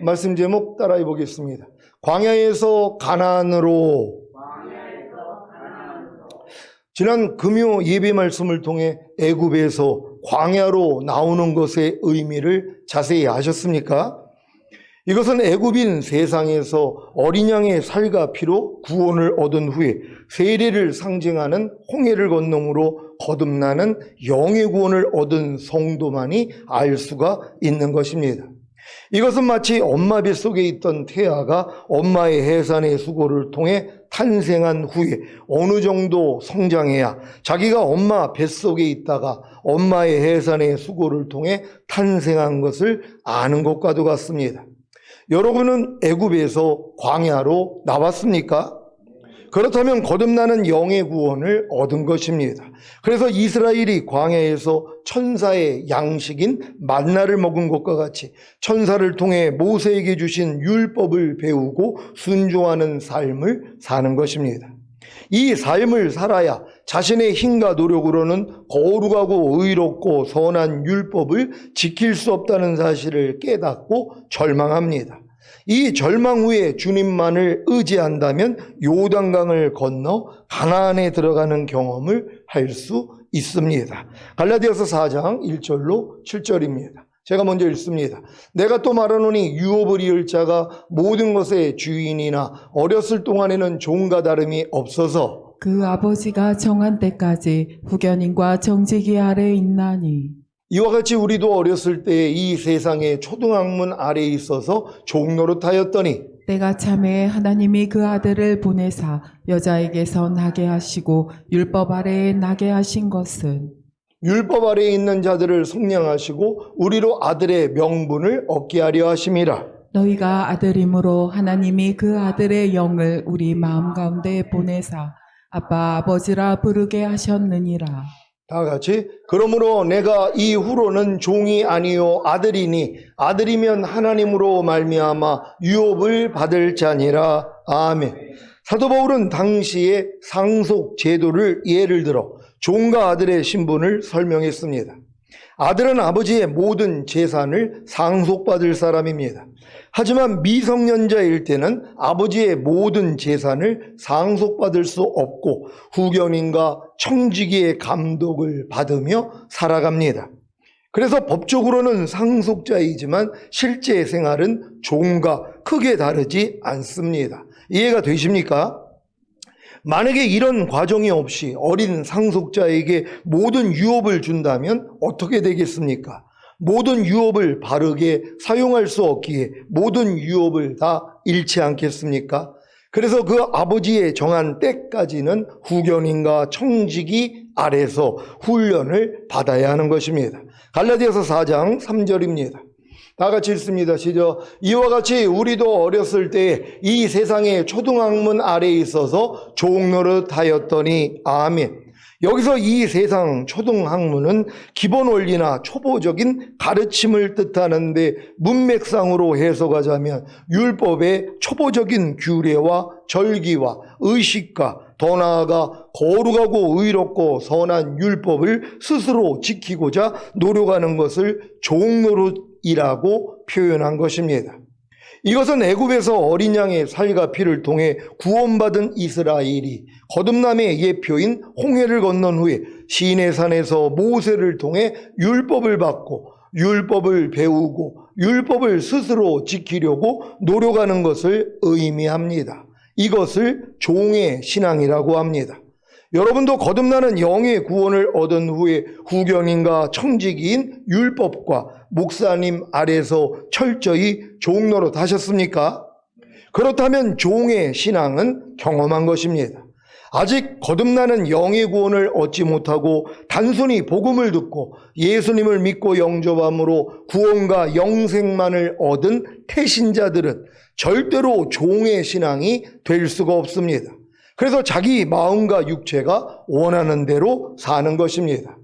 말씀 제목 따라해 보겠습니다. 광야에서 가나안으로. 지난 금요 예배 말씀을 통해 애굽에서 광야로 나오는 것의 의미를 자세히 아셨습니까? 이것은 애굽인 세상에서 어린 양의 살과 피로 구원을 얻은 후에 세례를 상징하는 홍해를 건너므로 거듭나는 영의 구원을 얻은 성도만이 알 수가 있는 것입니다. 이것은 마치 엄마 뱃속에 있던 태아가 엄마의 해산의 수고를 통해 탄생한 후에 어느 정도 성장해야 자기가 엄마 뱃속에 있다가 엄마의 해산의 수고를 통해 탄생한 것을 아는 것과도 같습니다. 여러분은 애굽에서 광야로 나왔습니까? 그렇다면 거듭나는 영의 구원을 얻은 것입니다. 그래서 이스라엘이 광야에서 천사의 양식인 만나를 먹은 것과 같이 천사를 통해 모세에게 주신 율법을 배우고 순종하는 삶을 사는 것입니다. 이 삶을 살아야 자신의 힘과 노력으로는 거룩하고 의롭고 선한 율법을 지킬 수 없다는 사실을 깨닫고 절망합니다. 이 절망 후에 주님만을 의지한다면 요단강을 건너 가나안에 들어가는 경험을 할 수 있습니다. 갈라디아서 4장 1절로 7절입니다. 제가 먼저 읽습니다. 내가 또 말하노니 유업을 이을 자가 모든 것의 주인이나 어렸을 동안에는 종과 다름이 없어서 그 아버지가 정한 때까지 후견인과 정직이 아래 있나니 이와 같이 우리도 어렸을 때에 이 세상의 초등학문 아래에 있어서 종노릇하였더니 때가 참에 하나님이 그 아들을 보내사 여자에게서 나게 하시고 율법 아래에 나게 하신 것은 율법 아래에 있는 자들을 속량하시고 우리로 아들의 명분을 얻게 하려 하심이라. 너희가 아들이므로 하나님이 그 아들의 영을 우리 마음 가운데 보내사 아빠 아버지라 부르게 하셨느니라. 다 같이 그러므로 내가 이후로는 종이 아니요 아들이니 아들이면 하나님으로 말미암아 유업을 받을 자니라. 아멘. 사도 바울은 당시의 상속 제도를 예를 들어 종과 아들의 신분을 설명했습니다. 아들은 아버지의 모든 재산을 상속받을 사람입니다. 하지만 미성년자일 때는 아버지의 모든 재산을 상속받을 수 없고 후견인과 청지기의 감독을 받으며 살아갑니다. 그래서 법적으로는 상속자이지만 실제 생활은 종과 크게 다르지 않습니다. 이해가 되십니까? 만약에 이런 과정이 없이 어린 상속자에게 모든 유업을 준다면 어떻게 되겠습니까? 모든 유업을 바르게 사용할 수 없기에 모든 유업을 다 잃지 않겠습니까? 그래서 그 아버지의 정한 때까지는 후견인과 청지기 아래서 훈련을 받아야 하는 것입니다. 갈라디아서 4장 3절입니다. 다 같이 읽습니다. 시작. 이와 같이 우리도 어렸을 때 이 세상의 초등학문 아래에 있어서 종노릇하였더니. 아멘. 여기서 이 세상 초등학문은 기본 원리나 초보적인 가르침을 뜻하는데 문맥상으로 해석하자면 율법의 초보적인 규례와 절기와 의식과 더 나아가 거룩하고 의롭고 선한 율법을 스스로 지키고자 노력하는 것을 종노릇이라고 표현한 것입니다. 이것은 애굽에서 어린 양의 살과 피를 통해 구원받은 이스라엘이 거듭남의 예표인 홍해를 건넌 후에 시내산에서 모세를 통해 율법을 받고 율법을 배우고 율법을 스스로 지키려고 노력하는 것을 의미합니다. 이것을 종의 신앙이라고 합니다. 여러분도 거듭나는 영의 구원을 얻은 후에 후견인과 청지기인 율법과 목사님 아래서 철저히 종노릇 하셨습니까? 그렇다면 종의 신앙은 경험한 것입니다. 아직 거듭나는 영의 구원을 얻지 못하고 단순히 복음을 듣고 예수님을 믿고 영접함으로 구원과 영생만을 얻은 태신자들은 절대로 종의 신앙이 될 수가 없습니다. 그래서 자기 마음과 육체가 원하는 대로 사는 것입니다.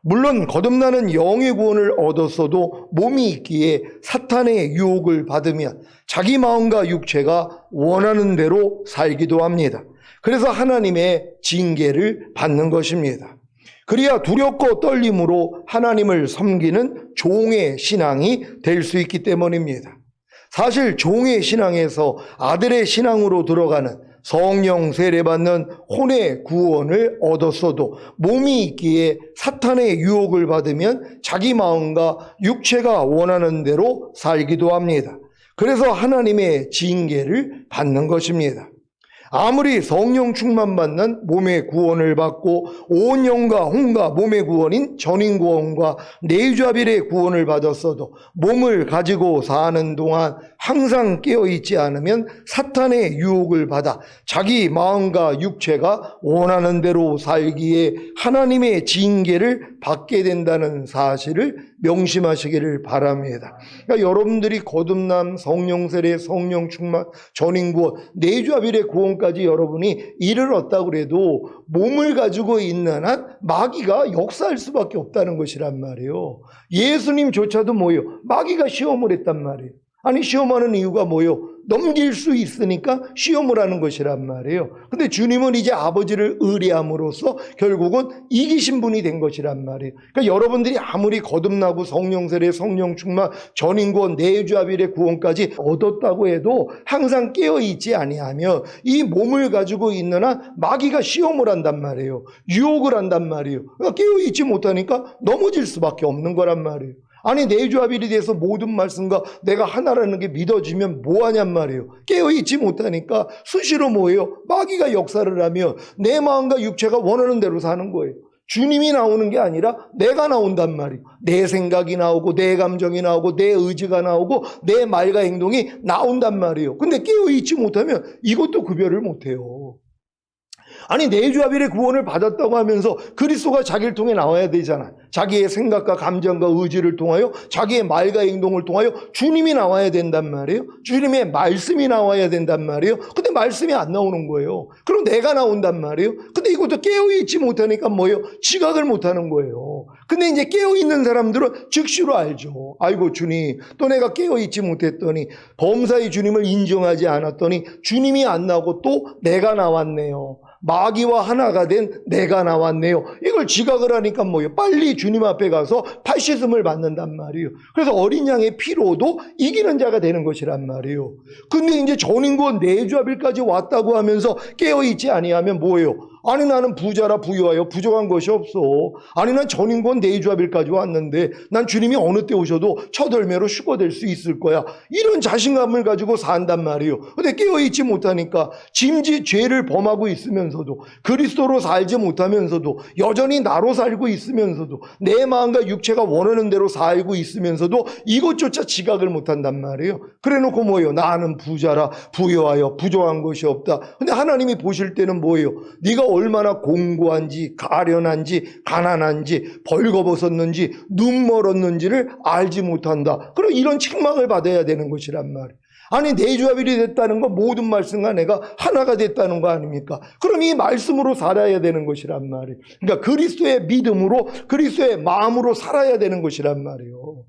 물론 거듭나는 영의 구원을 얻었어도 몸이 있기에 사탄의 유혹을 받으면 자기 마음과 육체가 원하는 대로 살기도 합니다. 그래서 하나님의 징계를 받는 것입니다. 그래야 두렵고 떨림으로 하나님을 섬기는 종의 신앙이 될 수 있기 때문입니다. 사실 종의 신앙에서 아들의 신앙으로 들어가는 성령 세례받는 혼의 구원을 얻었어도 몸이 있기에 사탄의 유혹을 받으면 자기 마음과 육체가 원하는 대로 살기도 합니다. 그래서 하나님의 징계를 받는 것입니다. 아무리 성령 충만받는 몸의 구원을 받고 온 영과 혼과 몸의 구원인 전인구원과 내유자빌의 구원을 받았어도 몸을 가지고 사는 동안 항상 깨어있지 않으면 사탄의 유혹을 받아 자기 마음과 육체가 원하는 대로 살기에 하나님의 징계를 받게 된다는 사실을 명심하시기를 바랍니다. 그러니까 여러분들이 거듭남, 성령세례, 성령 충만, 전인구원, 내주아빌의 구원까지 여러분이 이르렀다고 그래도 몸을 가지고 있는 한 마귀가 역사할 수밖에 없다는 것이란 말이에요. 예수님조차도 뭐예요? 마귀가 시험을 했단 말이에요. 아니 시험하는 이유가 뭐예요? 넘길 수 있으니까 시험을 하는 것이란 말이에요. 근데 주님은 이제 아버지를 의뢰함으로써 결국은 이기신 분이 된 것이란 말이에요. 그러니까 여러분들이 아무리 거듭나고 성령세례, 성령 충만, 전인구원, 내주아빌의 구원까지 얻었다고 해도 항상 깨어있지 아니하면 이 몸을 가지고 있는 한 마귀가 시험을 한단 말이에요. 유혹을 한단 말이에요. 그러니까 깨어있지 못하니까 넘어질 수밖에 없는 거란 말이에요. 아니 내주아빌에 대해서 모든 말씀과 내가 하나라는 게 믿어지면 뭐하냔 말이에요. 깨어있지 못하니까 수시로 뭐예요? 마귀가 역사를 하며 내 마음과 육체가 원하는 대로 사는 거예요. 주님이 나오는 게 아니라 내가 나온단 말이에요. 내 생각이 나오고 내 감정이 나오고 내 의지가 나오고 내 말과 행동이 나온단 말이에요. 근데 깨어있지 못하면 이것도 구별을 못해요. 아니 내주아빌의 구원을 받았다고 하면서 그리스도가 자기를 통해 나와야 되잖아요. 자기의 생각과 감정과 의지를 통하여 자기의 말과 행동을 통하여 주님이 나와야 된단 말이에요. 주님의 말씀이 나와야 된단 말이에요. 근데 말씀이 안 나오는 거예요. 그럼 내가 나온단 말이에요. 근데 이것도 깨어있지 못하니까 뭐예요? 지각을 못하는 거예요. 근데 이제 깨어있는 사람들은 즉시로 알죠. 아이고 주님, 또 내가 깨어있지 못했더니 범사의 주님을 인정하지 않았더니 주님이 안 나오고 또 내가 나왔네요. 마귀와 하나가 된 내가 나왔네요. 이걸 지각을 하니까 뭐예요? 빨리 주님 앞에 가서 팔씨름을 받는단 말이에요. 그래서 어린 양의 피로도 이기는 자가 되는 것이란 말이에요. 근데 이제 전인구원 내주아빌까지 왔다고 하면서 깨어있지 아니하면 뭐예요? 아니 나는 부자라 부유하여 부족한 것이 없어. 아니 난 전인구원 내주아빌까지 왔는데 난 주님이 어느 때 오셔도 첫 열매로 휴거될 수 있을 거야. 이런 자신감을 가지고 산단 말이에요. 근데 깨어있지 못하니까 짐짓 죄를 범하고 있으면서도 그리스도로 살지 못하면서도 여전히 나로 살고 있으면서도 내 마음과 육체가 원하는 대로 살고 있으면서도 이것조차 지각을 못한단 말이에요. 그래놓고 뭐예요? 나는 부자라 부유하여 부족한 것이 없다. 근데 하나님이 보실 때는 뭐예요? 네가 얼마나 공고한지 가련한지 가난한지 벌거벗었는지 눈 멀었는지를 알지 못한다. 그럼 이런 책망을 받아야 되는 것이란 말이에요. 아니 내주아빌이 됐다는 건 모든 말씀과 내가 하나가 됐다는 거 아닙니까? 그럼 이 말씀으로 살아야 되는 것이란 말이에요. 그러니까 그리스도의 믿음으로 그리스도의 마음으로 살아야 되는 것이란 말이에요.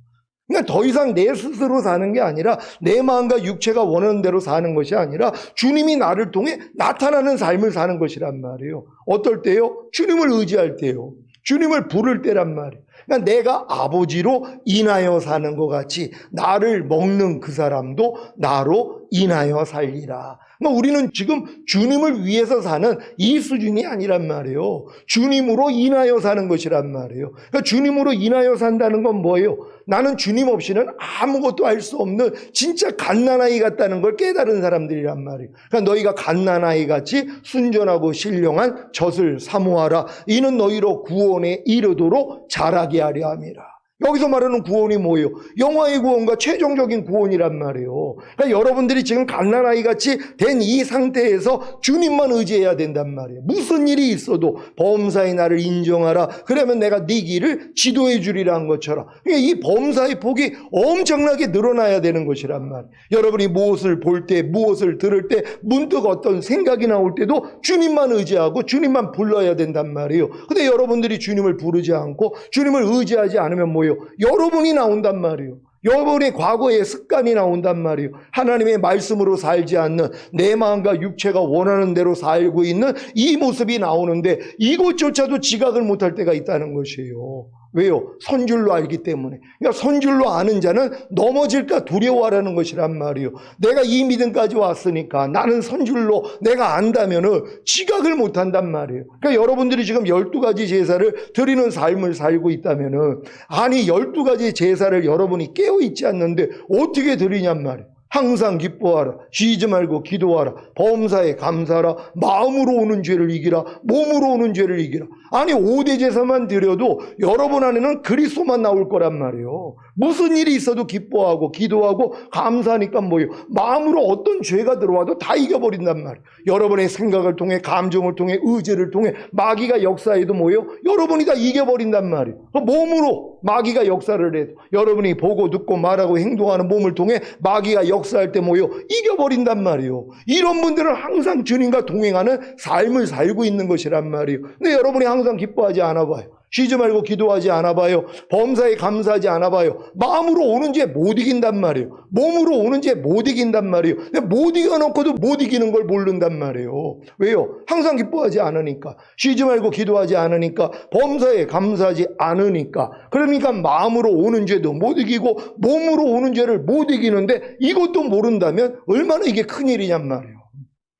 그러니까 더 이상 내 스스로 사는 게 아니라 내 마음과 육체가 원하는 대로 사는 것이 아니라 주님이 나를 통해 나타나는 삶을 사는 것이란 말이에요. 어떨 때요? 주님을 의지할 때요. 주님을 부를 때란 말이에요. 그러니까 내가 아버지로 인하여 사는 것 같이 나를 먹는 그 사람도 나로 인하여 살리라. 그러니까 우리는 지금 주님을 위해서 사는 이 수준이 아니란 말이에요. 주님으로 인하여 사는 것이란 말이에요. 그러니까 주님으로 인하여 산다는 건 뭐예요? 나는 주님 없이는 아무것도 할 수 없는 진짜 갓난아이 같다는 걸 깨달은 사람들이란 말이에요. 그러니까 너희가 갓난아이 같이 순전하고 신령한 젖을 사모하라. 이는 너희로 구원에 이르도록 자라게 하려 함이라. 여기서 말하는 구원이 뭐예요? 영화의 구원과 최종적인 구원이란 말이에요. 그러니까 여러분들이 지금 갓난아이 같이 된 이 상태에서 주님만 의지해야 된단 말이에요. 무슨 일이 있어도 범사의 나를 인정하라. 그러면 내가 네 길을 지도해 주리라는 것처럼. 그러니까 이 범사의 폭이 엄청나게 늘어나야 되는 것이란 말이에요. 여러분이 무엇을 볼 때, 무엇을 들을 때, 문득 어떤 생각이 나올 때도 주님만 의지하고 주님만 불러야 된단 말이에요. 근데 여러분들이 주님을 부르지 않고 주님을 의지하지 않으면 뭐예요? 여러분이 나온단 말이에요. 여러분의 과거의 습관이 나온단 말이에요. 하나님의 말씀으로 살지 않는 내 마음과 육체가 원하는 대로 살고 있는 이 모습이 나오는데 이것조차도 지각을 못할 때가 있다는 것이에요. 왜요? 선줄로 알기 때문에. 그러니까 선줄로 아는 자는 넘어질까 두려워하라는 것이란 말이에요. 내가 이 믿음까지 왔으니까 나는 선줄로 내가 안다면은 지각을 못한단 말이에요. 그러니까 여러분들이 지금 12가지 제사를 드리는 삶을 살고 있다면은, 아니 12가지 제사를 여러분이 깨어있지 않는데 어떻게 드리냔 말이에요. 항상 기뻐하라. 쉬지 말고 기도하라. 범사에 감사하라. 마음으로 오는 죄를 이기라. 몸으로 오는 죄를 이기라. 아니 5대 제사만 드려도 여러분 안에는 그리스도만 나올 거란 말이에요. 무슨 일이 있어도 기뻐하고 기도하고 감사하니까 뭐예요? 마음으로 어떤 죄가 들어와도 다 이겨버린단 말이에요. 여러분의 생각을 통해, 감정을 통해, 의지를 통해 마귀가 역사해도 뭐예요? 여러분이 다 이겨버린단 말이에요. 몸으로 마귀가 역사를 해도 여러분이 보고 듣고 말하고 행동하는 몸을 통해 마귀가 역사할 때 뭐예요? 이겨버린단 말이에요. 이런 분들은 항상 주님과 동행하는 삶을 살고 있는 것이란 말이에요. 근데 여러분이 항상 기뻐하지 않아 봐요. 쉬지 말고 기도하지 않아 봐요. 범사에 감사하지 않아 봐요. 마음으로 오는 죄 못 이긴단 말이에요. 몸으로 오는 죄 못 이긴단 말이에요. 근데 못 이겨놓고도 못 이기는 걸 모른단 말이에요. 왜요? 항상 기뻐하지 않으니까. 쉬지 말고 기도하지 않으니까. 범사에 감사하지 않으니까. 그러니까 마음으로 오는 죄도 못 이기고 몸으로 오는 죄를 못 이기는데 이것도 모른다면 얼마나 이게 큰일이냔 말이에요.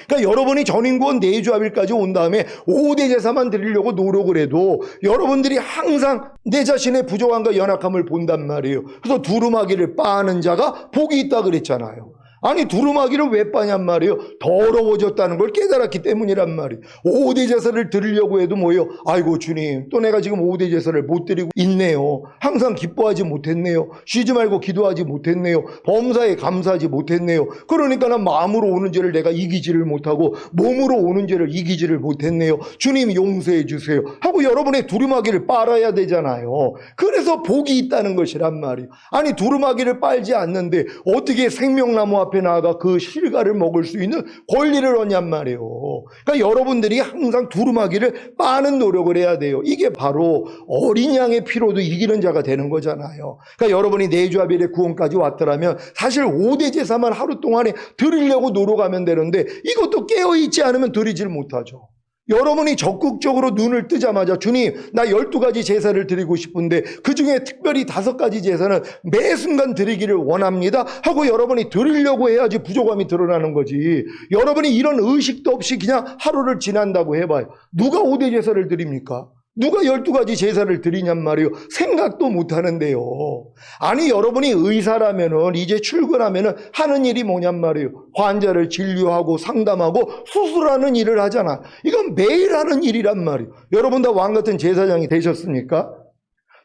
그러니까 여러분이 전인권 내주합일까지 온 다음에 5대 제사만 드리려고 노력을 해도 여러분들이 항상 내 자신의 부족함과 연약함을 본단 말이에요. 그래서 두루마기를 빠는 자가 복이 있다 그랬잖아요. 아니 두루마기를 왜 빠냔 말이에요. 더러워졌다는 걸 깨달았기 때문이란 말이에요. 5대 제사를 드리려고 해도 뭐예요? 아이고 주님, 또 내가 지금 5대 제사를 못 드리고 있네요. 항상 기뻐하지 못했네요. 쉬지 말고 기도하지 못했네요. 범사에 감사하지 못했네요. 그러니까 난 마음으로 오는 죄를 내가 이기지를 못하고 몸으로 오는 죄를 이기지를 못했네요. 주님 용서해 주세요 하고 여러분의 두루마기를 빨아야 되잖아요. 그래서 복이 있다는 것이란 말이에요. 아니 두루마기를 빨지 않는데 어떻게 생명나무 앞에 나아가 그 실과를 먹을 수 있는 권리를 얻냔 말이에요. 그러니까 여러분들이 항상 두루마기를 빠는 노력을 해야 돼요. 이게 바로 어린 양의 피로도 이기는 자가 되는 거잖아요. 그러니까 여러분이 내주합일의 구원까지 왔더라면 사실 5대 제사만 하루 동안에 드리려고 노력하면 되는데 이것도 깨어있지 않으면 드리질 못하죠. 여러분이 적극적으로 눈을 뜨자마자 주님 나 12가지 제사를 드리고 싶은데 그중에 특별히 5가지 제사는 매 순간 드리기를 원합니다 하고 여러분이 드리려고 해야지 부족함이 드러나는 거지. 여러분이 이런 의식도 없이 그냥 하루를 지난다고 해봐요. 누가 5대 제사를 드립니까? 누가 12가지 제사를 드리냔 말이에요. 생각도 못 하는데요. 아니 여러분이 의사라면은 이제 출근하면은 하는 일이 뭐냔 말이에요. 환자를 진료하고 상담하고 수술하는 일을 하잖아. 이건 매일 하는 일이란 말이에요. 여러분 다 왕 같은 제사장이 되셨습니까?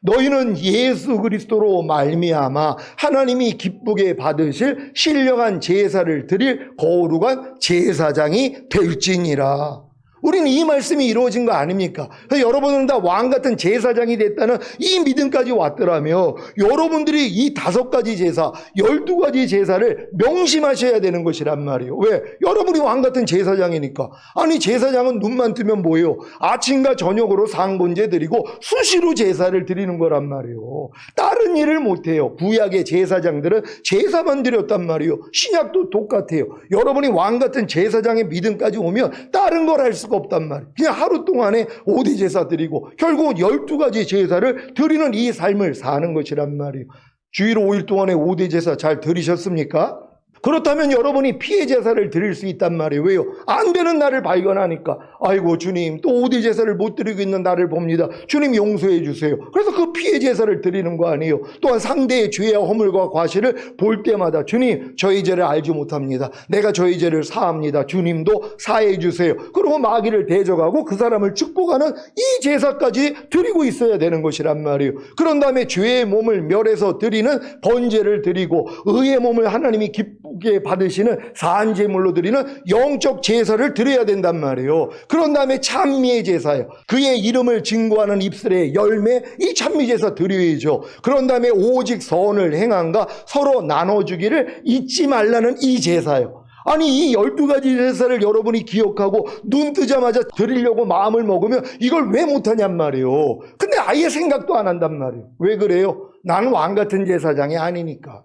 너희는 예수 그리스도로 말미암아 하나님이 기쁘게 받으실 신령한 제사를 드릴 거룩한 제사장이 될지니라. 우리는 이 말씀이 이루어진 거 아닙니까? 여러분은 다 왕같은 제사장이 됐다는 이 믿음까지 왔더라며 여러분들이 이 5가지 제사, 12가지 제사를 명심하셔야 되는 것이란 말이에요. 왜? 여러분이 왕같은 제사장이니까. 아니 제사장은 눈만 뜨면 뭐예요? 아침과 저녁으로 상번제 드리고 수시로 제사를 드리는 거란 말이에요. 다른 일을 못해요. 구약의 제사장들은 제사만 드렸단 말이에요. 신약도 똑같아요. 여러분이 왕같은 제사장의 믿음까지 오면 다른 걸 할 수가 없단 말이에요. 그냥 하루 동안에 5대 제사 드리고 결국은 12가지 제사를 드리는 이 삶을 사는 것이란 말이에요. 주일 5일 동안에 5대 제사 잘 드리셨습니까? 그렇다면 여러분이 피해 제사를 드릴 수 있단 말이에요. 왜요? 안 되는 나를 발견하니까 아이고 주님 또 5대 제사를 못 드리고 있는 나를 봅니다. 주님 용서해 주세요. 그래서 그 피해 제사를 드리는 거 아니에요. 또한 상대의 죄와 허물과 과실을 볼 때마다 주님 저희 죄를 알지 못합니다. 내가 저희 죄를 사합니다. 주님도 사해 주세요. 그리고 마귀를 대적하고 그 사람을 축복하는 이 제사까지 드리고 있어야 되는 것이란 말이에요. 그런 다음에 죄의 몸을 멸해서 드리는 번제를 드리고 의의 몸을 하나님이 기쁘게 받으시는 산제물로 드리는 영적 제사를 드려야 된단 말이에요. 그런 다음에 찬미의 제사예요. 그의 이름을 증거하는 입술의 열매, 이 찬미 제사 드려야죠. 그런 다음에 오직 선을 행함과 서로 나눠주기를 잊지 말라는 이 제사예요. 아니 이 12가지 제사를 여러분이 기억하고 눈 뜨자마자 드리려고 마음을 먹으면 이걸 왜 못하냔 말이에요. 근데 아예 생각도 안 한단 말이에요. 왜 그래요? 나는 왕같은 제사장이 아니니까.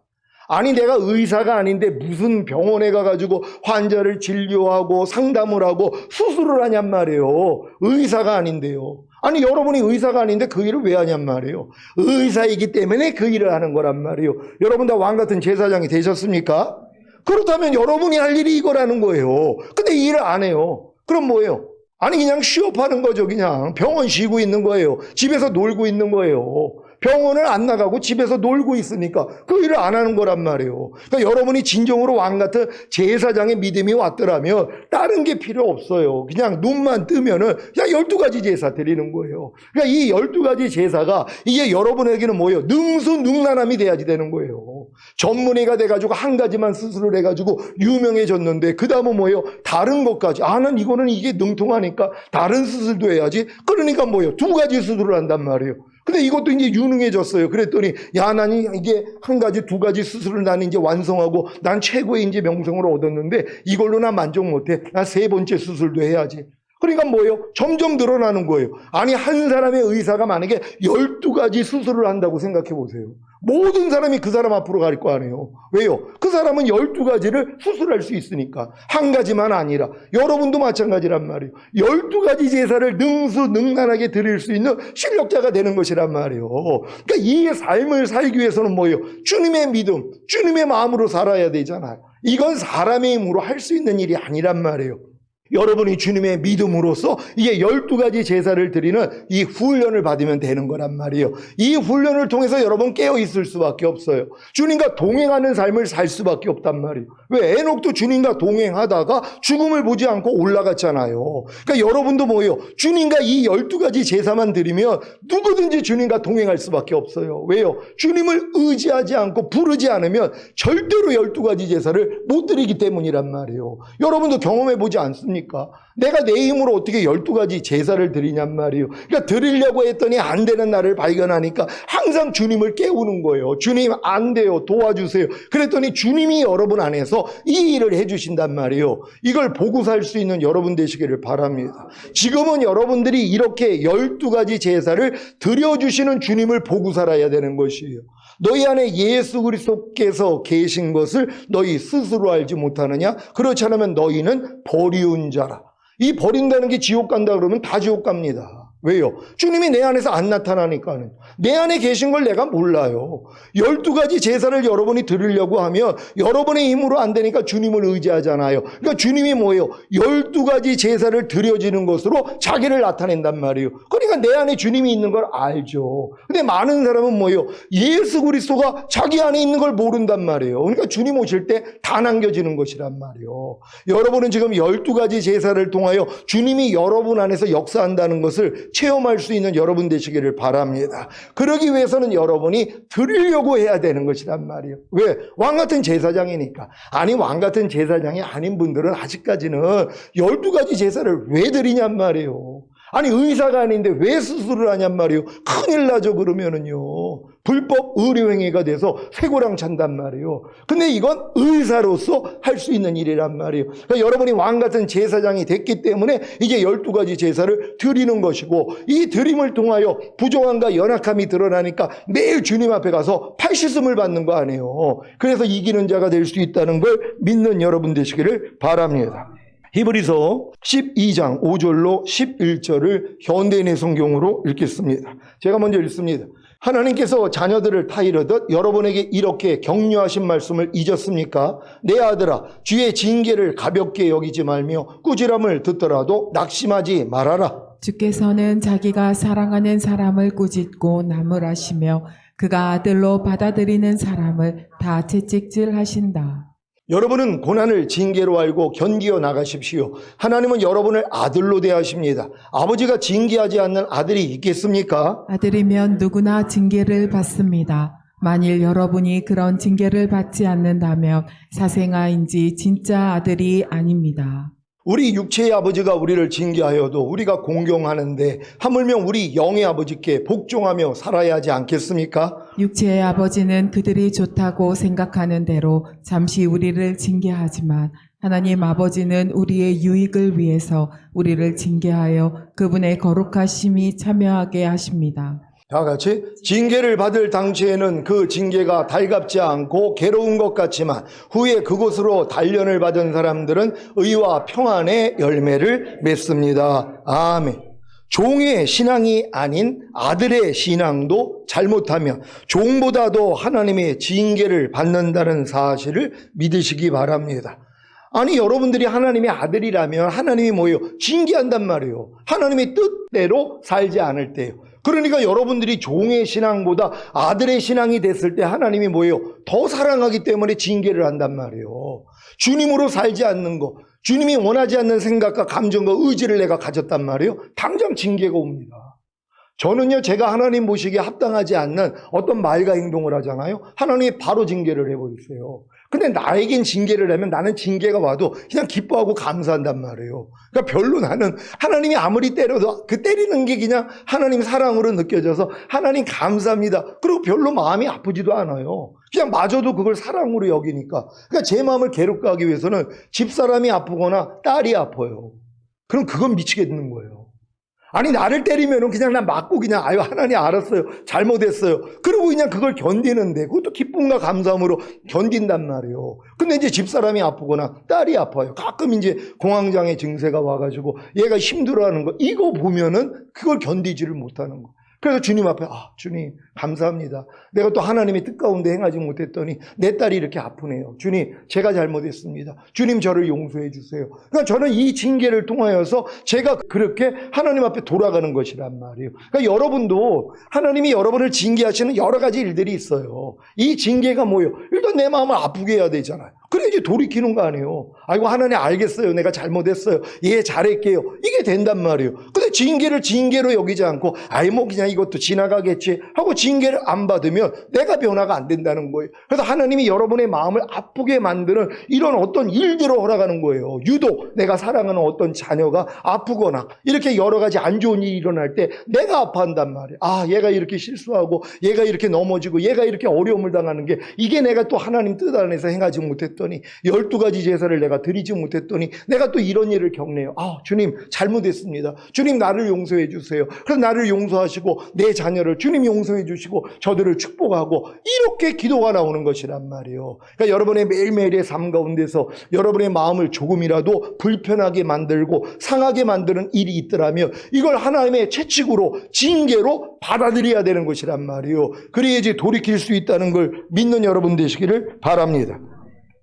아니 내가 의사가 아닌데 무슨 병원에 가가지고 환자를 진료하고 상담을 하고 수술을 하냔 말이에요. 의사가 아닌데요. 아니 여러분이 의사가 아닌데 그 일을 왜 하냔 말이에요. 의사이기 때문에 그 일을 하는 거란 말이에요. 여러분 다 왕같은 제사장이 되셨습니까? 그렇다면 여러분이 할 일이 이거라는 거예요. 근데 이 일을 안 해요. 그럼 뭐예요? 아니 그냥 취업하는 거죠. 그냥 병원 쉬고 있는 거예요. 집에서 놀고 있는 거예요. 병원을 안 나가고 집에서 놀고 있으니까 그 일을 안 하는 거란 말이에요. 그러니까 여러분이 진정으로 왕같은 제사장의 믿음이 왔더라면 다른 게 필요 없어요. 그냥 눈만 뜨면은 그냥 12가지 제사 드리는 거예요. 그러니까 이 12가지 제사가 이게 여러분에게는 뭐예요? 능수능란함이 돼야지 되는 거예요. 전문의가 돼가지고 한 가지만 수술을 해가지고 유명해졌는데 그 다음은 뭐예요? 다른 것까지 난 이거는 이게 능통하니까 다른 수술도 해야지. 그러니까 뭐예요? 2가지 수술을 한단 말이에요. 근데 이것도 이제 유능해졌어요. 그랬더니 나는 이게 한 가지 2가지 수술을 나는 이제 완성하고 난 최고의 이제 명성을 얻었는데 이걸로 나 만족 못해. 나 3번째 수술도 해야지. 그러니까 뭐예요? 점점 늘어나는 거예요. 아니 한 사람의 의사가 만약에 12가지 수술을 한다고 생각해 보세요. 모든 사람이 그 사람 앞으로 갈 거 아니에요. 왜요? 그 사람은 12가지를 수술할 수 있으니까. 한 가지만 아니라 여러분도 마찬가지란 말이에요. 12가지 제사를 능수능란하게 드릴 수 있는 실력자가 되는 것이란 말이에요. 그러니까 이 삶을 살기 위해서는 뭐예요? 주님의 믿음, 주님의 마음으로 살아야 되잖아요. 이건 사람의 힘으로 할 수 있는 일이 아니란 말이에요. 여러분이 주님의 믿음으로써 이게 12가지 제사를 드리는 이 훈련을 받으면 되는 거란 말이에요. 이 훈련을 통해서 여러분 깨어 있을 수밖에 없어요. 주님과 동행하는 삶을 살 수밖에 없단 말이에요. 왜? 에녹도 주님과 동행하다가 죽음을 보지 않고 올라갔잖아요. 그러니까 여러분도 뭐예요? 주님과 이 12가지 제사만 드리면 누구든지 주님과 동행할 수밖에 없어요. 왜요? 주님을 의지하지 않고 부르지 않으면 절대로 12가지 제사를 못 드리기 때문이란 말이에요. 여러분도 경험해 보지 않습니까? 내가 내 힘으로 어떻게 12가지 제사를 드리냔 말이에요. 그러니까 드리려고 했더니 안 되는 나를 발견하니까 항상 주님을 깨우는 거예요. 주님 안 돼요. 도와주세요. 그랬더니 주님이 여러분 안에서 이 일을 해주신단 말이에요. 이걸 보고 살 수 있는 여러분 되시기를 바랍니다. 지금은 여러분들이 이렇게 12가지 제사를 드려주시는 주님을 보고 살아야 되는 것이에요. 너희 안에 예수 그리스도께서 계신 것을 너희 스스로 알지 못하느냐? 그렇지 않으면 너희는 버리운 자라. 이 버린다는 게 지옥 간다 그러면 다 지옥 갑니다. 왜요? 주님이 내 안에서 안 나타나니까는. 내 안에 계신 걸 내가 몰라요. 12가지 제사를 여러분이 드리려고 하면 여러분의 힘으로 안 되니까 주님을 의지하잖아요. 그러니까 주님이 뭐예요? 12가지 제사를 드려지는 것으로 자기를 나타낸단 말이에요. 그러니까 내 안에 주님이 있는 걸 알죠. 근데 많은 사람은 뭐예요? 예수 그리스도가 자기 안에 있는 걸 모른단 말이에요. 그러니까 주님 오실 때 다 남겨지는 것이란 말이에요. 여러분은 지금 12가지 제사를 통하여 주님이 여러분 안에서 역사한다는 것을 체험할 수 있는 여러분 되시기를 바랍니다. 그러기 위해서는 여러분이 드리려고 해야 되는 것이란 말이에요. 왜? 왕같은 제사장이니까. 아니 왕같은 제사장이 아닌 분들은 아직까지는 12가지 제사를 왜 드리냔 말이에요. 아니 의사가 아닌데 왜 수술을 하냔 말이에요. 큰일 나죠. 그러면은요 불법 의료행위가 돼서 쇠고랑 찬단 말이에요. 근데 이건 의사로서 할 수 있는 일이란 말이에요. 그러니까 여러분이 왕같은 제사장이 됐기 때문에 이제 12가지 제사를 드리는 것이고, 이 드림을 통하여 부족함과 연약함이 드러나니까 매일 주님 앞에 가서 팔씨름을 받는 거 아니에요. 그래서 이기는 자가 될 수 있다는 걸 믿는 여러분 되시기를 바랍니다. 히브리서 12장 5절로 11절을 현대인의 성경으로 읽겠습니다. 제가 먼저 읽습니다. 하나님께서 자녀들을 타이르듯 여러분에게 이렇게 격려하신 말씀을 잊었습니까? 내 아들아, 주의 징계를 가볍게 여기지 말며 꾸지람을 듣더라도 낙심하지 말아라. 주께서는 자기가 사랑하는 사람을 꾸짖고 나무라시며 그가 아들로 받아들이는 사람을 다 채찍질하신다. 여러분은 고난을 징계로 알고 견디어 나가십시오. 하나님은 여러분을 아들로 대하십니다. 아버지가 징계하지 않는 아들이 있겠습니까? 아들이면 누구나 징계를 받습니다. 만일 여러분이 그런 징계를 받지 않는다면 사생아인지 진짜 아들이 아닙니다. 우리 육체의 아버지가 우리를 징계하여도 우리가 공경하는데 하물며 우리 영의 아버지께 복종하며 살아야 하지 않겠습니까? 육체의 아버지는 그들이 좋다고 생각하는 대로 잠시 우리를 징계하지만 하나님 아버지는 우리의 유익을 위해서 우리를 징계하여 그분의 거룩하심이 참여하게 하십니다. 다 같이 징계를 받을 당시에는 그 징계가 달갑지 않고 괴로운 것 같지만 후에 그곳으로 단련을 받은 사람들은 의와 평안의 열매를 맺습니다. 아멘. 종의 신앙이 아닌 아들의 신앙도 잘못하면 종보다도 하나님의 징계를 받는다는 사실을 믿으시기 바랍니다. 아니, 여러분들이 하나님의 아들이라면 하나님이 뭐예요? 징계한단 말이에요. 하나님의 뜻대로 살지 않을 때요. 그러니까 여러분들이 종의 신앙보다 아들의 신앙이 됐을 때 하나님이 뭐예요? 더 사랑하기 때문에 징계를 한단 말이에요. 주님으로 살지 않는 거, 주님이 원하지 않는 생각과 감정과 의지를 내가 가졌단 말이에요. 당장 징계가 옵니다. 저는요, 제가 하나님 보시기에 합당하지 않는 어떤 말과 행동을 하잖아요. 하나님이 바로 징계를 해버리세요. 근데 나에겐 징계를 하면 나는 징계가 와도 그냥 기뻐하고 감사한단 말이에요. 그러니까 별로 나는 하나님이 아무리 때려도 그 때리는 게 그냥 하나님 사랑으로 느껴져서 하나님 감사합니다. 그리고 별로 마음이 아프지도 않아요. 그냥 마저도 그걸 사랑으로 여기니까. 그러니까 제 마음을 괴롭게 하기 위해서는 집사람이 아프거나 딸이 아파요. 그럼 그건 미치겠는 거예요. 아니, 나를 때리면은 그냥 난 맞고 그냥 아유 하나님 알았어요, 잘못했어요, 그리고 그냥 그걸 견디는데 그것도 기쁨과 감사함으로 견딘단 말이에요. 근데 이제 집사람이 아프거나 딸이 아파요. 가끔 이제 공황장애 증세가 와가지고 얘가 힘들어하는 거, 이거 보면은 그걸 견디지를 못하는 거. 그래서 주님 앞에 주님 감사합니다. 내가 또 하나님의 뜻 가운데 행하지 못했더니 내 딸이 이렇게 아프네요. 주님, 제가 잘못했습니다. 주님, 저를 용서해 주세요. 그러니까 저는 이 징계를 통하여서 제가 그렇게 하나님 앞에 돌아가는 것이란 말이에요. 그러니까 여러분도 하나님이 여러분을 징계하시는 여러 가지 일들이 있어요. 이 징계가 뭐예요? 일단 내 마음을 아프게 해야 되잖아요. 그래 이제 돌이키는 거 아니에요. 아이고 하나님 알겠어요, 내가 잘못했어요, 예 잘할게요, 이게 된단 말이에요. 근데 징계를 징계로 여기지 않고 아이 뭐 그냥 이것도 지나가겠지 하고 징계를 안 받으면 내가 변화가 안 된다는 거예요. 그래서 하나님이 여러분의 마음을 아프게 만드는 이런 어떤 일들을 허락하는 거예요. 유독 내가 사랑하는 어떤 자녀가 아프거나 이렇게 여러 가지 안 좋은 일이 일어날 때 내가 아파한단 말이에요. 얘가 이렇게 실수하고 얘가 이렇게 넘어지고 얘가 이렇게 어려움을 당하는 게 이게 내가 또 하나님 뜻 안에서 행하지 못했더니 12가지 제사를 내가 드리지 못했더니 내가 또 이런 일을 겪네요. 주님 잘못했습니다. 주님 나를 용서해 주세요. 그래서 나를 용서하시고 내 자녀를 주님 용서해 주시고 저들을 축복하고 이렇게 기도가 나오는 것이란 말이에요. 그러니까 여러분의 매일매일의 삶 가운데서 여러분의 마음을 조금이라도 불편하게 만들고 상하게 만드는 일이 있더라면 이걸 하나님의 채찍으로 징계로 받아들여야 되는 것이란 말이에요. 그래야지 돌이킬 수 있다는 걸 믿는 여러분 되시기를 바랍니다.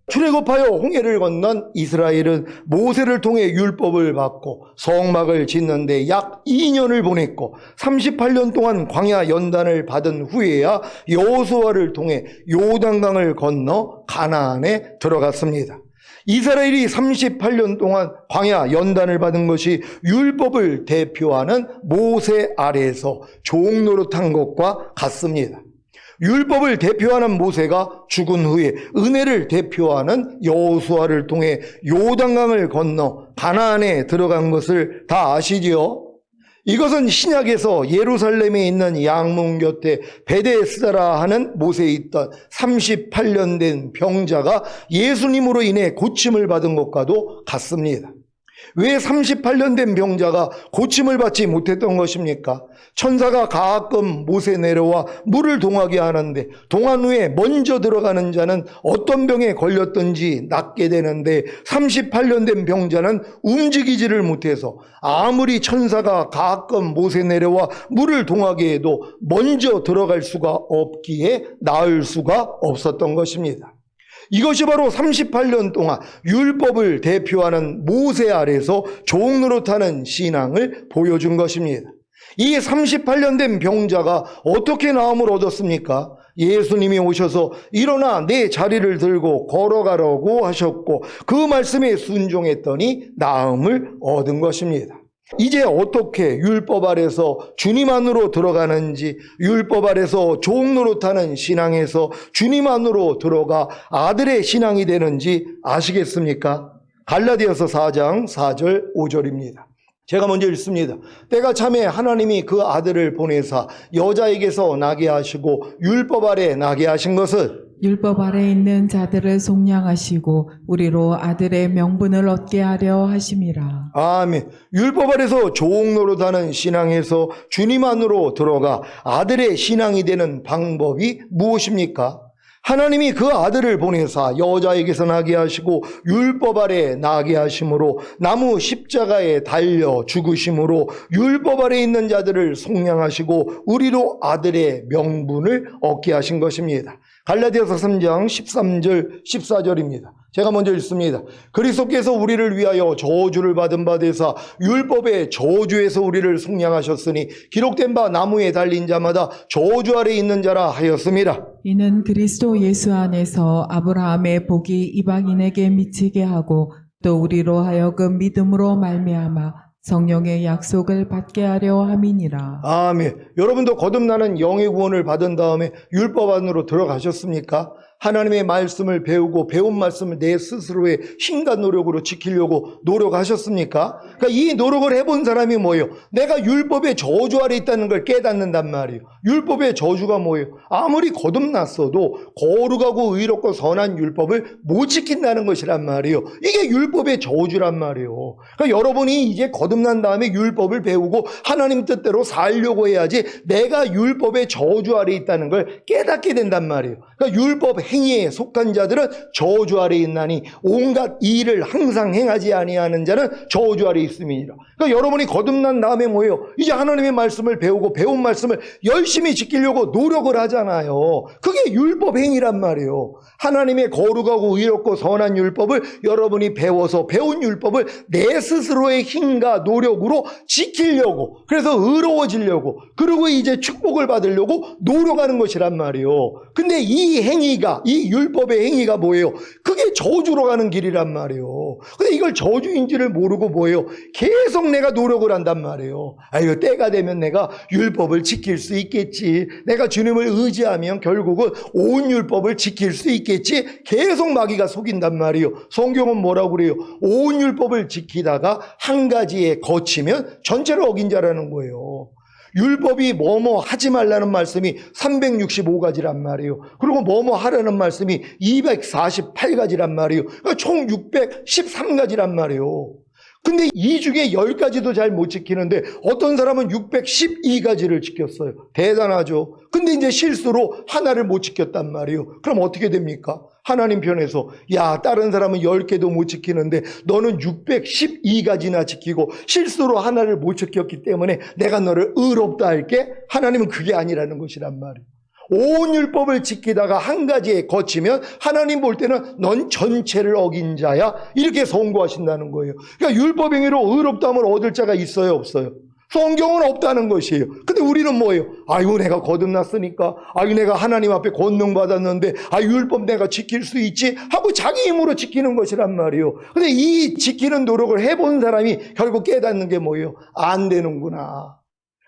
출애굽하여 홍해를 건넌 이스라엘은 모세를 통해 율법을 받고 성막을 짓는데 약 2년을 보냈고 38년 동안 광야 연단을 받은 후에야 여호수아를 통해 요단강을 건너 가나안에 들어갔습니다. 이스라엘이 38년 동안 광야 연단을 받은 것이 율법을 대표하는 모세 아래에서 종노릇한 것과 같습니다. 율법을 대표하는 모세가 죽은 후에 은혜를 대표하는 여호수아를 통해 요단강을 건너 가나안에 들어간 것을 다 아시지요? 이것은 신약에서 예루살렘에 있는 양문 곁에 베데스다라 하는 못에 있던 38년 된 병자가 예수님으로 인해 고침을 받은 것과도 같습니다. 왜 38년 된 병자가 고침을 받지 못했던 것입니까? 천사가 가끔 못에 내려와 물을 동하게 하는데 동한 후에 먼저 들어가는 자는 어떤 병에 걸렸든지 낫게 되는데 38년 된 병자는 움직이지를 못해서 아무리 천사가 가끔 못에 내려와 물을 동하게 해도 먼저 들어갈 수가 없기에 나을 수가 없었던 것입니다. 이것이 바로 38년 동안 율법을 대표하는 모세 아래서 종노릇하는 신앙을 보여준 것입니다. 이 38년 된 병자가 어떻게 나음을 얻었습니까? 예수님이 오셔서 일어나 내 자리를 들고 걸어가라고 하셨고 그 말씀에 순종했더니 나음을 얻은 것입니다. 이제 어떻게 율법 아래서 주님 안으로 들어가는지, 율법 아래서 종노릇하는 신앙에서 주님 안으로 들어가 아들의 신앙이 되는지 아시겠습니까? 갈라디아서 4장 4절 5절입니다. 제가 먼저 읽습니다. 때가 참에 하나님이 그 아들을 보내사 여자에게서 나게 하시고 율법 아래 나게 하신 것은 율법 아래 있는 자들을 속량하시고 우리로 아들의 명분을 얻게 하려 하심이라. 아멘. 율법 아래서 종노릇하는 신앙에서 주님 안으로 들어가 아들의 신앙이 되는 방법이 무엇입니까? 하나님이 그 아들을 보내사 여자에게서 나게 하시고 율법 아래 나게 하심으로 나무 십자가에 달려 죽으심으로 율법 아래 있는 자들을 속량하시고 우리로 아들의 명분을 얻게 하신 것입니다. 갈라디아서 3장 13절 14절입니다. 제가 먼저 읽습니다. 그리스도께서 우리를 위하여 저주를 받은 바 되사 율법의 저주에서 우리를 속량하셨으니 기록된 바 나무에 달린 자마다 저주 아래 있는 자라 하였습니다. 이는 그리스도 예수 안에서 아브라함의 복이 이방인에게 미치게 하고 또 우리로 하여금 믿음으로 말미암아 성령의 약속을 받게 하려 함이니라. 아멘. 여러분도 거듭나는 영의 구원을 받은 다음에 율법 안으로 들어가셨습니까? 하나님의 말씀을 배우고 배운 말씀을 내 스스로의 힘과 노력으로 지키려고 노력하셨습니까? 그러니까 이 노력을 해본 사람이 뭐예요? 내가 율법의 저주 아래 있다는 걸 깨닫는단 말이에요. 율법의 저주가 뭐예요? 아무리 거듭났어도 거룩하고 의롭고 선한 율법을 못 지킨다는 것이란 말이에요. 이게 율법의 저주란 말이에요. 그러니까 여러분이 이제 거듭난 다음에 율법을 배우고 하나님 뜻대로 살려고 해야지 내가 율법의 저주 아래 있다는 걸 깨닫게 된단 말이에요. 그러니까 율법 행위에 속한 자들은 저주 아래 있나니 온갖 일을 항상 행하지 아니하는 자는 저주 아래 있음이니라. 그러니까 여러분이 거듭난 다음에 뭐예요? 이제 하나님의 말씀을 배우고 배운 말씀을 열심히 지키려고 노력을 하잖아요. 그게 율법 행위란 말이에요. 하나님의 거룩하고 의롭고 선한 율법을 여러분이 배워서 배운 율법을 내 스스로의 힘과 노력으로 지키려고, 그래서 의로워지려고, 그리고 이제 축복을 받으려고 노력하는 것이란 말이에요. 근데 이 행위가, 이 율법의 행위가 뭐예요? 그게 저주로 가는 길이란 말이에요. 근데 이걸 저주인지를 모르고 뭐예요? 계속 내가 노력을 한단 말이에요. 아유, 때가 되면 내가 율법을 지킬 수 있겠지. 내가 주님을 의지하면 결국은 온 율법을 지킬 수 있겠지. 계속 마귀가 속인단 말이에요. 성경은 뭐라고 그래요? 온 율법을 지키다가 한 가지에 거치면 전체를 어긴 자라는 거예요. 율법이 뭐뭐 하지 말라는 말씀이 365가지란 말이에요. 그리고 뭐뭐 하라는 말씀이 248가지란 말이에요. 그러니까 총 613가지란 말이에요. 근데 이 중에 10가지도 잘 못 지키는데 어떤 사람은 612가지를 지켰어요. 대단하죠. 근데 이제 실수로 하나를 못 지켰단 말이에요. 그럼 어떻게 됩니까? 하나님 편에서 야, 다른 사람은 10개도 못 지키는데 너는 612가지나 지키고 실수로 하나를 못 지켰기 때문에 내가 너를 의롭다 할게. 하나님은 그게 아니라는 것이란 말이에요. 온 율법을 지키다가 한 가지에 거치면 하나님 볼 때는 넌 전체를 어긴 자야, 이렇게 선고하신다는 거예요. 그러니까 율법 행위로 의롭다함을 얻을 자가 있어요, 없어요? 성경은 없다는 것이에요. 근데 우리는 뭐예요? 아이고, 내가 거듭났으니까, 아이고, 내가 하나님 앞에 권능 받았는데, 율법 내가 지킬 수 있지 하고 자기 힘으로 지키는 것이란 말이에요. 근데 이 지키는 노력을 해본 사람이 결국 깨닫는 게 뭐예요? 안 되는구나.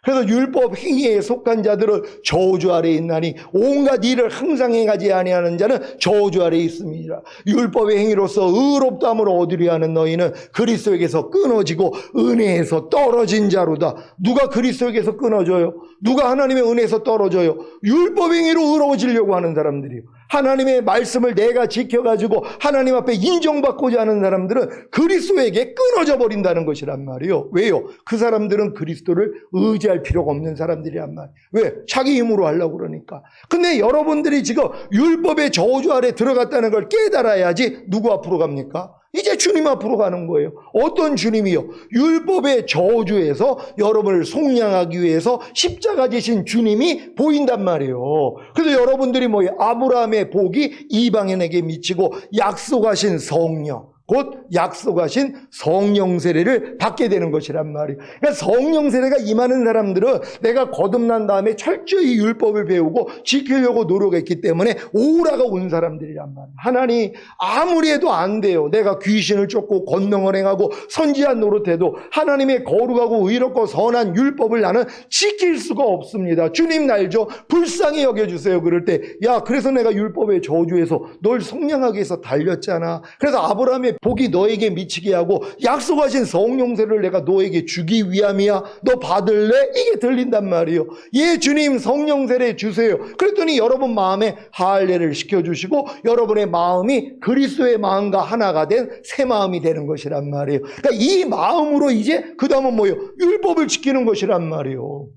그래서 율법 행위에 속한 자들은 저주 아래에 있나니 온갖 일을 항상 행하지 아니하는 자는 저주 아래에 있습니다. 율법의 행위로서 의롭다함을 얻으려 하는 너희는 그리스도에게서 끊어지고 은혜에서 떨어진 자로다. 누가 그리스도에게서 끊어져요? 누가 하나님의 은혜에서 떨어져요? 율법 행위로 의로워지려고 하는 사람들이요. 하나님의 말씀을 내가 지켜가지고 하나님 앞에 인정받고자 하는 사람들은 그리스도에게 끊어져 버린다는 것이란 말이에요. 왜요? 그 사람들은 그리스도를 의지할 필요가 없는 사람들이란 말이에요. 왜? 자기 힘으로 하려고 그러니까. 근데 여러분들이 지금 율법의 저주 아래 들어갔다는 걸 깨달아야지 누구 앞으로 갑니까? 이제 주님 앞으로 가는 거예요. 어떤 주님이요? 율법의 저주에서 여러분을 속량하기 위해서 십자가 지신 주님이 보인단 말이에요. 그래서 여러분들이 뭐예요? 아브라함의 복이 이방인에게 미치고 약속하신 성령, 곧 약속하신 성령 세례를 받게 되는 것이란 말이에요. 그러니까 성령 세례가 임하는 사람들은 내가 거듭난 다음에 철저히 율법을 배우고 지키려고 노력했기 때문에 오라가 온 사람들이란 말이에요. 하나님 아무리 해도 안 돼요. 내가 귀신을 쫓고 권능을 행하고 선지한 노릇해도 하나님의 거룩하고 의롭고 선한 율법을 나는 지킬 수가 없습니다. 주님 날 좀 불쌍히 여겨주세요. 그럴 때 야, 그래서 내가 율법의 저주에서 널 속량하기 위해서 달렸잖아. 그래서 아브라함의 복이 너에게 미치게 하고 약속하신 성령 세례를 내가 너에게 주기 위함이야. 너 받을래? 이게 들린단 말이에요. 예, 주님 성령 세례 주세요. 그랬더니 여러분 마음에 할례를 시켜주시고 여러분의 마음이 그리스도의 마음과 하나가 된 새 마음이 되는 것이란 말이에요. 그러니까 이 마음으로 이제 그 다음은 뭐예요? 율법을 지키는 것이란 말이에요.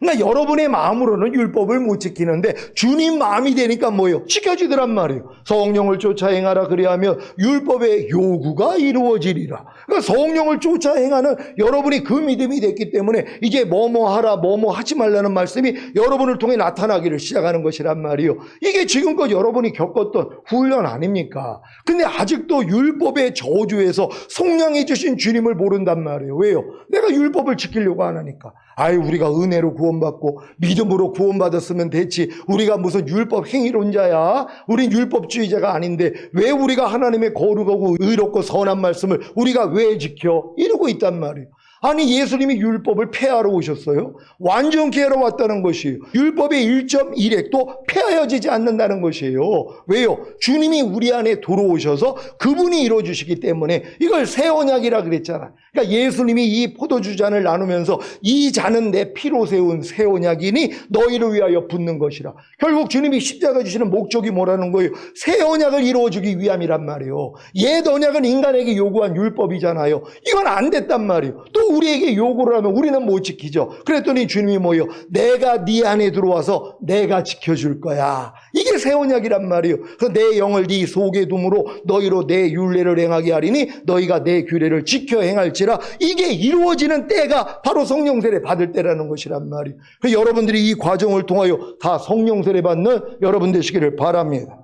그러니까 여러분의 마음으로는 율법을 못 지키는데 주님 마음이 되니까 뭐예요? 지켜지더란 말이에요. 성령을 쫓아 행하라 그리하면 율법의 요구가 이루어지리라. 그러니까 성령을 쫓아 행하는 여러분이 그 믿음이 됐기 때문에 이제 뭐뭐 하라 뭐뭐 하지 말라는 말씀이 여러분을 통해 나타나기를 시작하는 것이란 말이에요. 이게 지금껏 여러분이 겪었던 훈련 아닙니까? 근데 아직도 율법의 저주에서 속량해 주신 주님을 모른단 말이에요. 왜요? 내가 율법을 지키려고 안 하니까. 우리가 은혜로 구원받고 믿음으로 구원받았으면 됐지. 우리가 무슨 율법 행위론자야? 우린 율법주의자가 아닌데 왜 우리가 하나님의 거룩하고 의롭고 선한 말씀을 우리가 왜 지켜? 이러고 있단 말이에요. 아니 예수님이 율법을 폐하러 오셨어요? 완전히 하러 왔다는 것이에요. 율법의 1.1핵도 폐하여지지 않는다는 것이에요. 왜요? 주님이 우리 안에 들어오셔서 그분이 이루어주시기 때문에 이걸 새 언약이라 그랬잖아요. 그러니까 예수님이 이 포도주잔을 나누면서 이 잔은 내 피로 세운 새 언약이니 너희를 위하여 붓는 것이라. 결국 주님이 십자가 주시는 목적이 뭐라는 거예요? 새 언약을 이루어주기 위함이란 말이에요. 옛 언약은 인간에게 요구한 율법이잖아요. 이건 안 됐단 말이에요. 또 우리에게 요구를 하면 우리는 못 지키죠. 그랬더니 주님이 뭐예요? 내가 네 안에 들어와서 내가 지켜줄 거야. 이게 새 언약이란 말이에요. 그래서 내 영을 네 속에 둠으로 너희로 내 율례를 행하게 하리니 너희가 내 규례를 지켜 행할지라. 이게 이루어지는 때가 바로 성령 세례 받을 때라는 것이란 말이에요. 그래서 여러분들이 이 과정을 통하여 다 성령 세례 받는 여러분 되시기를 바랍니다.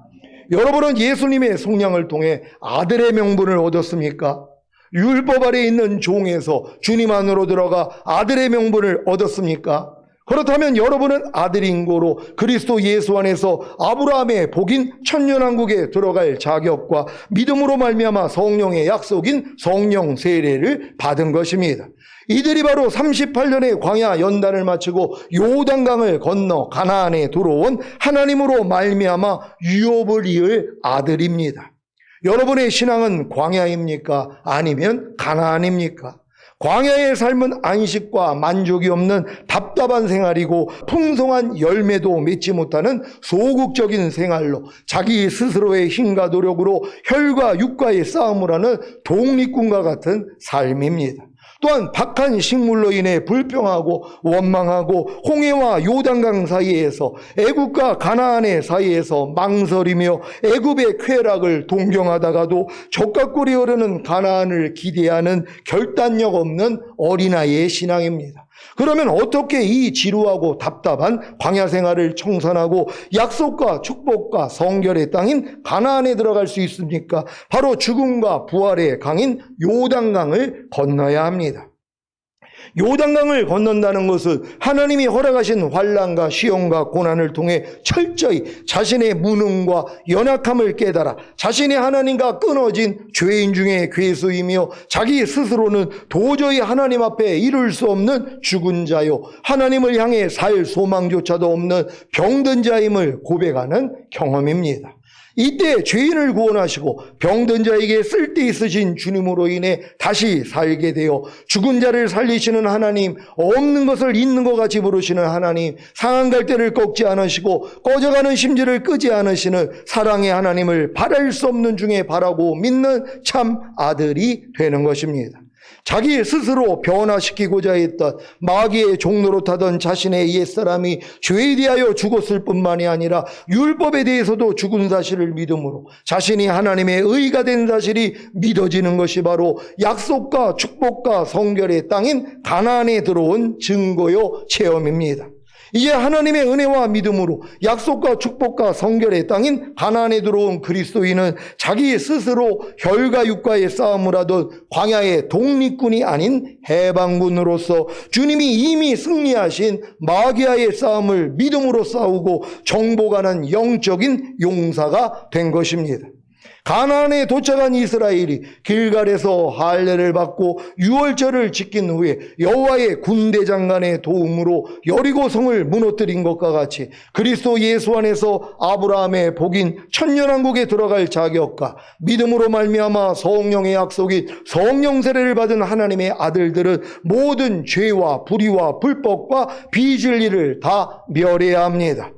여러분은 예수님의 속량을 통해 아들의 명분을 얻었습니까? 율법 아래에 있는 종에서 주님 안으로 들어가 아들의 명분을 얻었습니까? 그렇다면 여러분은 아들인 고로 그리스도 예수 안에서 아브라함의 복인 천년왕국에 들어갈 자격과 믿음으로 말미암아 성령의 약속인 성령 세례를 받은 것입니다. 이들이 바로 38년의 광야 연단을 마치고 요단강을 건너 가나안에 들어온 하나님으로 말미암아 유업을 이을 아들입니다. 여러분의 신앙은 광야입니까? 아니면 가나안입니까? 광야의 삶은 안식과 만족이 없는 답답한 생활이고 풍성한 열매도 맺지 못하는 소극적인 생활로 자기 스스로의 힘과 노력으로 혈과 육과의 싸움을 하는 독립군과 같은 삶입니다. 또한 박한 식물로 인해 불평하고 원망하고 홍해와 요단강 사이에서 애굽과 가나안의 사이에서 망설이며 애굽의 쾌락을 동경하다가도 적각골이 흐르는 가나안을 기대하는 결단력 없는 어린아이의 신앙입니다. 그러면 어떻게 이 지루하고 답답한 광야 생활을 청산하고 약속과 축복과 성결의 땅인 가나안에 들어갈 수 있습니까? 바로 죽음과 부활의 강인 요단강을 건너야 합니다. 요단강을 건넌다는 것은 하나님이 허락하신 환난과 시험과 고난을 통해 철저히 자신의 무능과 연약함을 깨달아 자신이 하나님과 끊어진 죄인 중에 괴수이며 자기 스스로는 도저히 하나님 앞에 이룰 수 없는 죽은 자요 하나님을 향해 살 소망조차도 없는 병든 자임을 고백하는 경험입니다. 이때 죄인을 구원하시고 병든 자에게 쓸데있으신 주님으로 인해 다시 살게 되어 죽은 자를 살리시는 하나님, 없는 것을 있는 것 같이 부르시는 하나님, 상한 갈대를 꺾지 않으시고 꺼져가는 심지를 끄지 않으시는 사랑의 하나님을 바랄 수 없는 중에 바라고 믿는 참 아들이 되는 것입니다. 자기 스스로 변화시키고자 했던 마귀의 종로로 타던 자신의 옛사람이 죄에 대하여 죽었을 뿐만이 아니라 율법에 대해서도 죽은 사실을 믿음으로 자신이 하나님의 의가 된 사실이 믿어지는 것이 바로 약속과 축복과 성결의 땅인 가나안에 들어온 증거요 체험입니다. 이제 하나님의 은혜와 믿음으로 약속과 축복과 성결의 땅인 가나안에 들어온 그리스도인은 자기 스스로 혈과 육과의 싸움을 하던 광야의 독립군이 아닌 해방군으로서 주님이 이미 승리하신 마귀와의 싸움을 믿음으로 싸우고 정복하는 영적인 용사가 된 것입니다. 가나안에 도착한 이스라엘이 길갈에서 할례를 받고 유월절을 지킨 후에 여호와의 군대 장관의 도움으로 여리고 성을 무너뜨린 것과 같이 그리스도 예수 안에서 아브라함의 복인 천년왕국에 들어갈 자격과 믿음으로 말미암아 성령의 약속인 성령 세례를 받은 하나님의 아들들은 모든 죄와 불의와 불법과 비진리를 다 멸해야 합니다.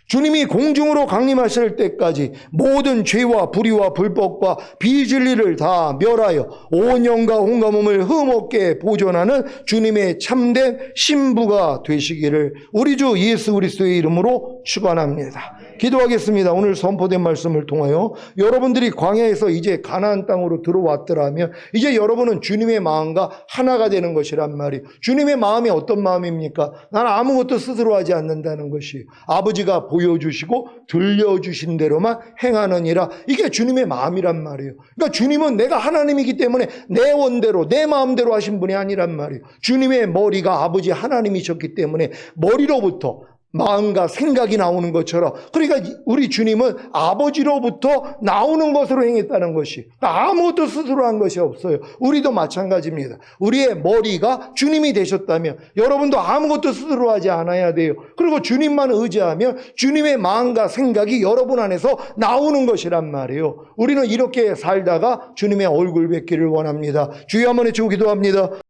주님이 공중으로 강림하실 때까지 모든 죄와 불의와 불법과 비진리를 다 멸하여 온 영과 온갖 몸을 흠없게 보존하는 주님의 참된 신부가 되시기를 우리 주 예수 그리스도의 이름으로 축원합니다. 기도하겠습니다. 오늘 선포된 말씀을 통하여 여러분들이 광야에서 이제 가나안 땅으로 들어왔더라면 이제 여러분은 주님의 마음과 하나가 되는 것이란 말이에요. 주님의 마음이 어떤 마음입니까? 나는 아무것도 스스로 하지 않는다는 것이에요. 아버지가 보여주시고 들려주신 대로만 행하느니라. 이게 주님의 마음이란 말이에요. 그러니까 주님은 내가 하나님이기 때문에 내 원대로 내 마음대로 하신 분이 아니란 말이에요. 주님의 머리가 아버지 하나님이셨기 때문에 머리로부터 마음과 생각이 나오는 것처럼, 그러니까 우리 주님은 아버지로부터 나오는 것으로 행했다는 것이, 아무것도 스스로 한 것이 없어요. 우리도 마찬가지입니다. 우리의 머리가 주님이 되셨다면 여러분도 아무것도 스스로 하지 않아야 돼요. 그리고 주님만 의지하면 주님의 마음과 생각이 여러분 안에서 나오는 것이란 말이에요. 우리는 이렇게 살다가 주님의 얼굴 뵙기를 원합니다. 주여 한번 외치고 기도합니다.